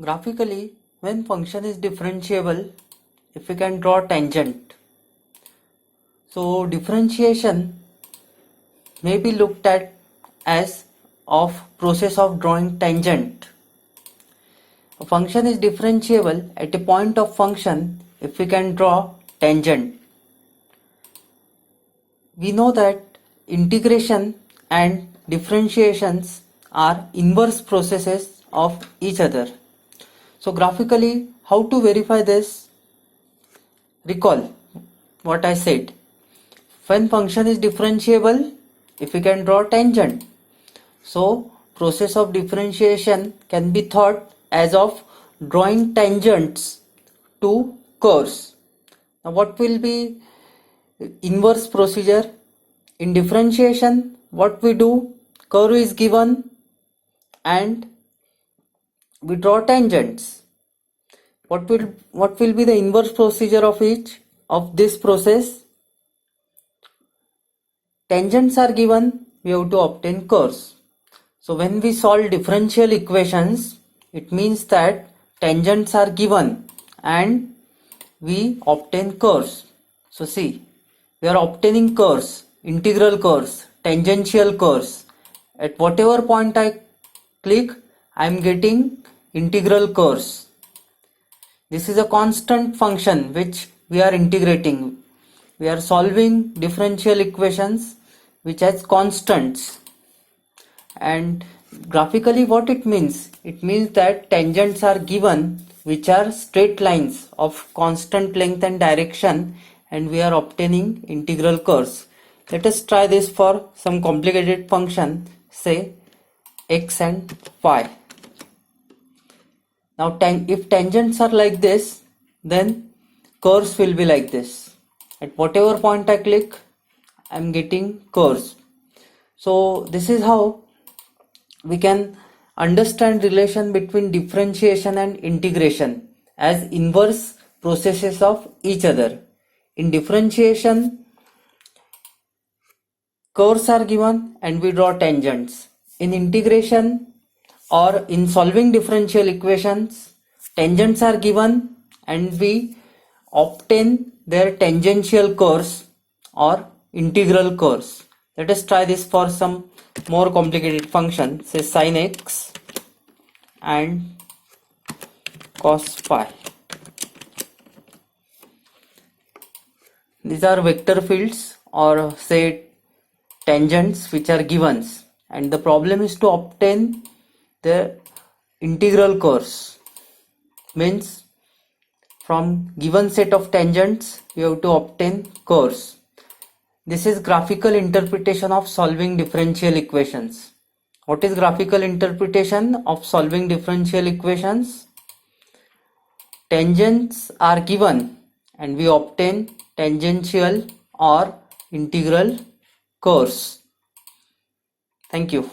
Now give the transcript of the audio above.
Graphically, when function is differentiable, if we can draw tangent. So differentiation may be looked at as of process of drawing tangent. A function is differentiable at a point of function if we can draw tangent. We know that integration and differentiations are inverse processes of each other. So graphically, how to verify this? Recall what I said. When function is differentiable, if we can draw tangent. So process of differentiation can be thought as of drawing tangents to curves. Now what will be inverse procedure? In differentiation, what we do? Curve is given and we draw tangents. What will be the inverse procedure of each of this process? Tangents are given, we have to obtain curves. So when we solve differential equations, it means that tangents are given and we obtain curves. So see, we are obtaining curves, integral curves, tangential curves. At whatever point I click, I am getting integral curves. This is a constant function which we are integrating. We are solving differential equations which has constants. And graphically what it means? It means that tangents are given which are straight lines of constant length and direction, and we are obtaining integral curves. Let us try this for some complicated function, say x and y. Now if tangents are like this, then curves will be like this. At whatever point I click, I am getting curves. So this is how we can understand relation between differentiation and integration as inverse processes of each other. In differentiation, curves are given and we draw tangents. In integration or in solving differential equations, tangents are given and we obtain their tangential curves or integral curves. Let us try this for some more complicated function, say sin x and cos phi. These are vector fields or say tangents which are givens, and the problem is to obtain the integral curves. Means from given set of tangents you have to obtain curves. This is graphical interpretation of solving differential equations. What is graphical interpretation of solving differential equations? Tangents are given and we obtain tangential or integral curves. Thank you.